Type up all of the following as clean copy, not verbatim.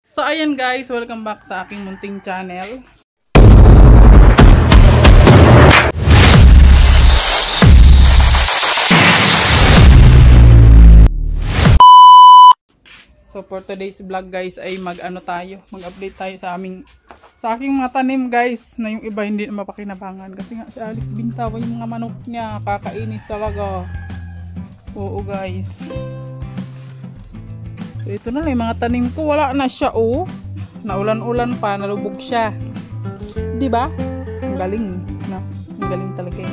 So ayan guys, welcome back sa aking munting channel. So for today's vlog guys ay mag-update tayo sa aking mga tanim guys, na yung iba hindi na mapakinabangan kasi nga si Alice bintawan yung mga manok niya, kakainis talaga. Oo guys. So ito na yung mga tanim ko, wala na siya oh. Naulan-ulan pa, nalubog siya. 'Di ba? Ang galing, no? Ang galing talaga.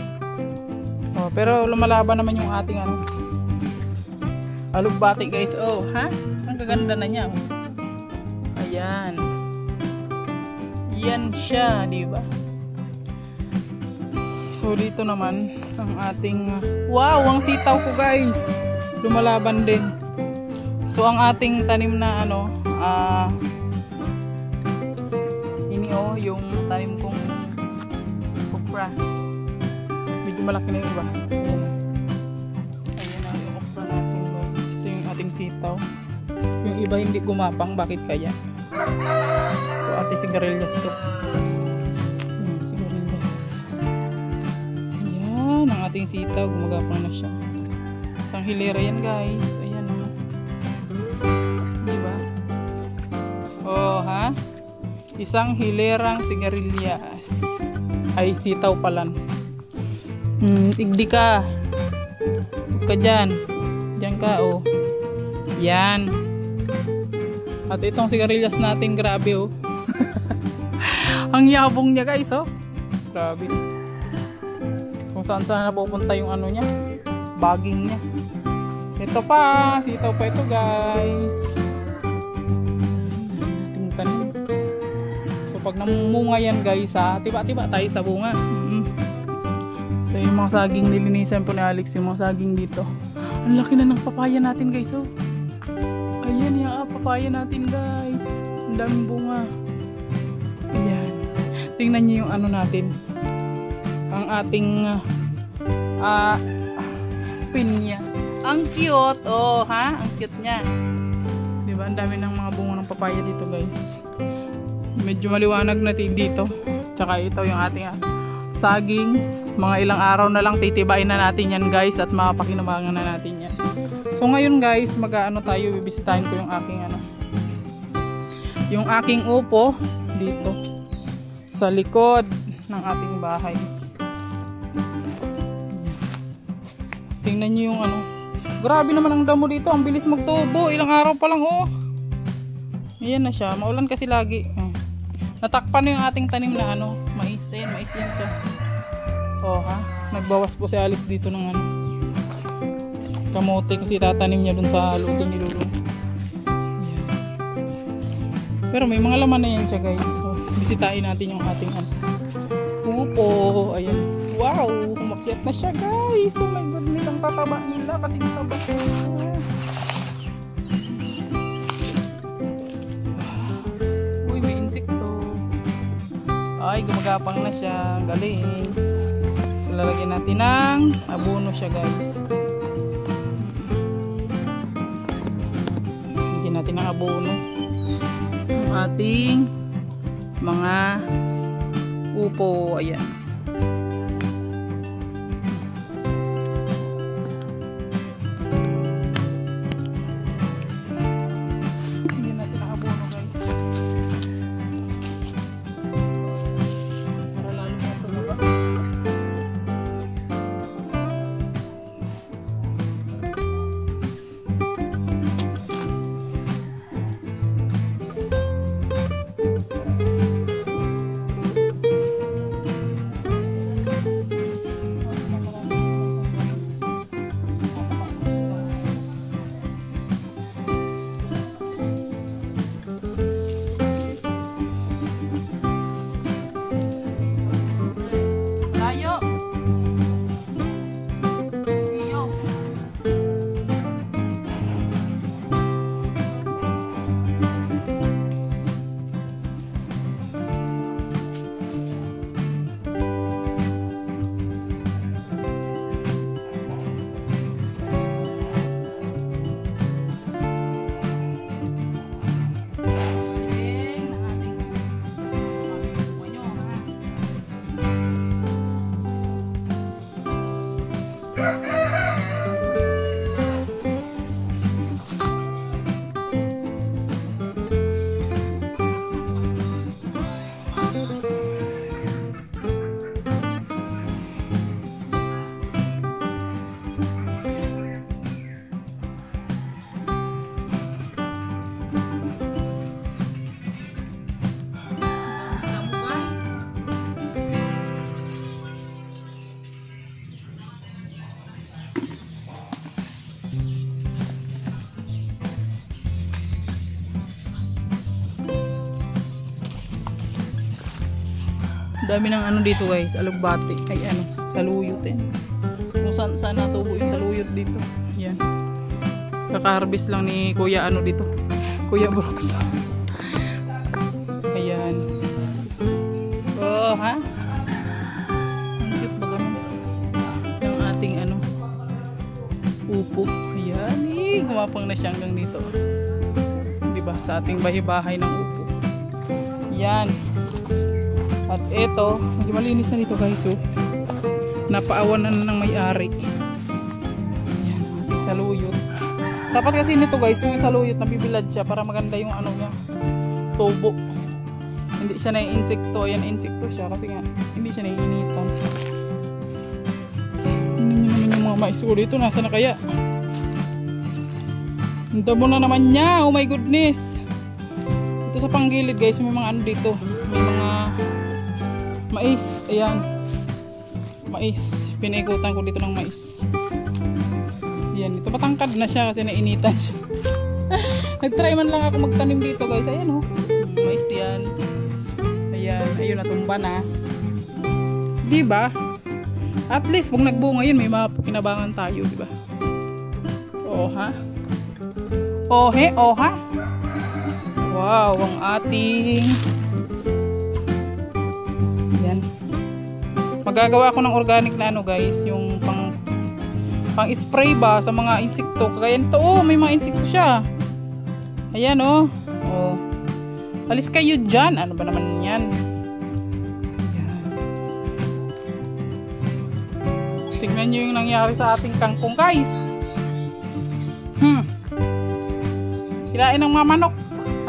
Oh, pero lumalaban naman yung ating alugbati guys. Oh, ha? Ang gaganda na niya. Oh. Ayan. Yan siya, 'di ba? So dito naman ang ating wow, ang sitaw ko guys. Lumalaban din. So ang ating tanim na ini oh, yung tanim kong okra. Medyo malaki na yung iba. Ayan na yung okra natin guys. Ito yung ating sitaw. Yung iba hindi gumapang, bakit kaya? Ito ating sigarilyas to. Ayan, sigarilyas. Ayan, ang ating sitaw, gumagapang na siya. Isang hilera yan guys. Ayan o. Diba? Oh ha? Isang hilerang sigarilyas. Ay, sitaw pala. Igdi ka. Huwag ka dyan. Dyan ka, oh. Yan. At itong sigarilyas natin, grabe, oh. Ang yabong niya, guys, oh. Grabe. Kung saan napupunta yung ano niya. Baging niya. Ito pa. Sitaw pa ito, guys. Tanim. So pag namunga yan guys ha, tiba-tiba tayo sa bunga. So yung mga saging nilinisan po ni Alex, yung mga saging dito. Ang laki na ng papaya natin guys oh. Ayan yung papaya natin guys. Ang daming bunga. Ayan. Tingnan nyo yung ano natin. Ang ating pinya. Ang cute oh ha, ang cute niya. Diba? Ang dami ng mga bunga ng papaya dito guys. Medyo maliwanag na dito. Tsaka ito yung ating saging. Mga ilang araw na lang titibain na natin yan guys. At mapakinabangan na natin yan. So ngayon guys, tayo, bibisitahin ko yung aking yung aking upo dito. Sa likod ng ating bahay. Tingnan nyo yung grabe naman ang damo dito. Ang bilis magtubo. Ilang araw pa lang oh. Ayan na siya. Maulan kasi lagi. Natakpan na yung ating tanim na mais. Ayan, mais yan siya. Oh ha. Nagbawas po si Alex dito ng kamote kasi tatanim niya dun sa luto ni Lulu. Ayan. Pero may mga laman na yan siya guys. So, bisitahin natin yung ating upo. Ayan. Wow. Umakyat na siya guys. Oh my goodness. Ang tataba nila kasi taba. Uy, may insekto. Ay, gumagapang na siya. Ang galing. So, lalagyan natin ng abono siya guys. Lagyan natin ng abono. Yung ating mga upo. Ayan. Dami ng ano dito guys, alugbati. Ay ano, saluyot eh. Kung saan natubo yung saluyot dito. Yan. Kaka-harvest lang ni Kuya ano dito. Kuya Brooks. Ayan. Oh, ha? Ang cute ba ganun? Yung ating ano, upo. Ayan. Gumapang na siya hanggang dito. Diba? Sa ating bahay-bahay ng upo. Yan. At eto, medyo malinis na dito guys. Oh. Napaawan na ng may-ari. Yan, ating saluyot. Dapat kasi nito guys, yung saluyot nabibilad siya para maganda yung ano niya. Tubo. Hindi siya nai-insekto. Ayan, insekto siya kasi nga hindi siya naiinitan. Hindi nyo naman yung mga mais ko dito. Nasa na kaya? Ang damo na naman niya. Oh my goodness. Ito sa panggilid guys, may mga ano dito. May mga mais. Ayan. Mais. Pinaikutan ko dito ng mais. Ayan. Ito matangkad na siya kasi nainitan siya. Nagtry man lang ako magtanim dito guys. Ayan oh. Mais yan. Ayan. Ayun, natumba na. Diba? At least pag nagbunga yun, may mapakinabangan tayo. Diba? Oh ha? Oh he? Oh ha? Wow, ang ating yan. Magagawa ako ng organic na ano guys, yung pang spray ba sa mga insekto. Kagaya nito, oh, may mga insekto siya. Ayan oh. Oh. Alis kayo dyan. Ano ba naman yan? Ayan. Tingnan nyo yung nangyari sa ating kangkong guys. Kinain ng mga manok.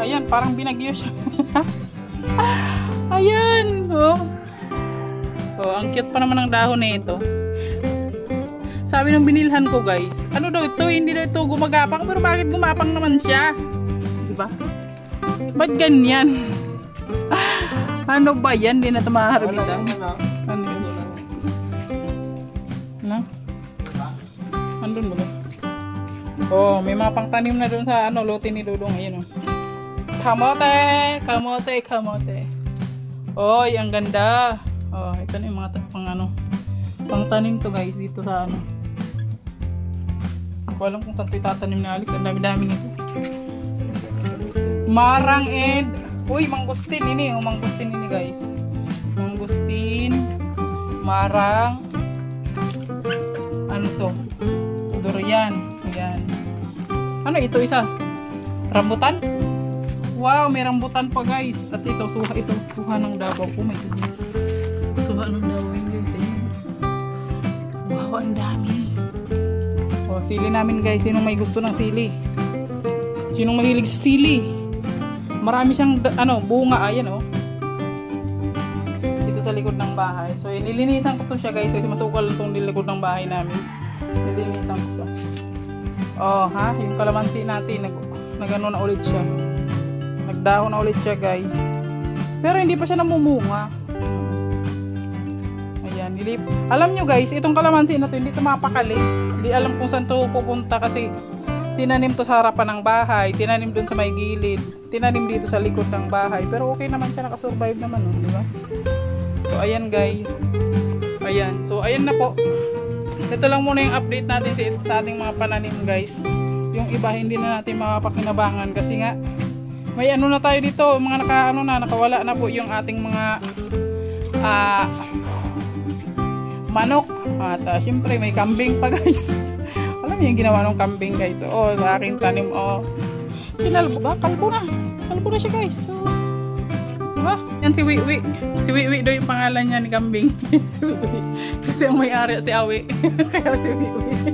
Ayan, parang binagyo siya. Ayan. Oh. Oh, ang cute pa naman ng dahon na ito. Sabi ng binilhan ko guys, ano daw ito? Hindi daw ito gumagapang. Pero bakit gumapang naman siya? Diba? Ba't ganyan? Ano ba yan? Hindi na ito makaharbisan. Ano yun? Ano? Andun ba? Oh, may mga pangtanim na doon sa ano, lote ni Dudong. Ayan oh. Kamote! Kamote! Kamote! Oy, ang ganda! Oh, ito na yung mga pangtanim to guys dito sa ano. Hindi ko alam kung saan ito itatanim na Alex. Ang dami-dami nito. Marang and uy, mangustin ini. Oh, mangustin ini guys. Mangustin, marang, ano to? Durian. Ayan. Ano ito isa? Rambutan? Wow, may rambutan pa guys. At ito, suha ng Davao. Oh my goodness. Suha ng Davao yun guys. Ayan. Wow, ang dami. O, sili namin guys. Sinong may gusto ng sili? Sinong mahilig sa sili? Marami siyang ano, bunga. Ayan oh. Dito sa likod ng bahay. So, nilinisan ko to siya guys. Kasi masukal itong likod ng bahay namin. Nilinisan ko siya. Oh, ha? Yung kalamansi natin, nagano na ulit siya. Nagdahon na ulit siya, guys. Pero hindi pa siya namumunga. Ayan, alam nyo guys, itong kalamansi na to, hindi ito mapakali. Hindi alam kung saan to pupunta kasi tinanim to sa harapan ng bahay, tinanim dun sa may gilid, tinanim dito sa likod ng bahay. Pero okay naman siya, nakasurvive naman, oh, di ba? So, ayan guys. Ayan. So, ayan na po. Ito lang muna yung update natin sa ating mga pananim guys. Yung iba hindi na natin mapakinabangan kasi nga may ano na tayo dito, mga nakawala na po yung ating mga manok. At syempre may kambing pa guys. Alam niyo yung ginawa ng kambing guys. Oh, sa aking tanim oh. Kinalbo ba? Kalbo na. Kalbo na siya guys. So, diba? Yan si Wiwi. Si Wiwi daw yung pangalan niya ni kambing. Si Wiwi. Kasi ang may-ari si Awi. Kaya si Wiwi.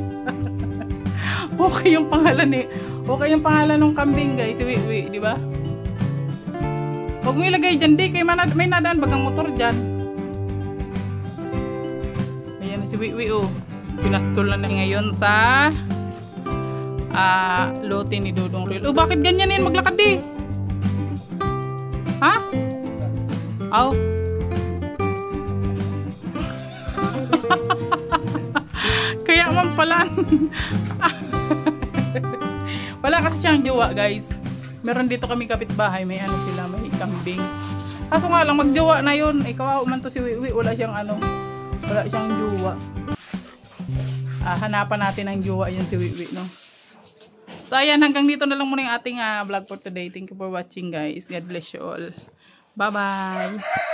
Okay yung pangalan eh. Okay yung pangalan ng kambing guys. Si Wiwi, di ba? Huwag mo ilagay dyan di. Kaya may nadaan bagang motor dyan. Ayan si Wiwi oh. Pinastol na ngayon sa lote ni Dudong Real. Oh, bakit ganyan yan? Maglakad di. Ha? Aw. Kaya man pala. Wala kasi siyang jowa guys. Meron dito kami kapitbahay. May ano sila, may kambing. Kaso nga lang, magjowa na yun. Ikaw, man to si Wiwi. Wala siyang wala siyang jowa. Hanapan natin ang jowa yan si Wiwi, no? So, ayan, hanggang dito na lang muna yung ating vlog for today. Thank you for watching, guys. God bless you all. Bye-bye!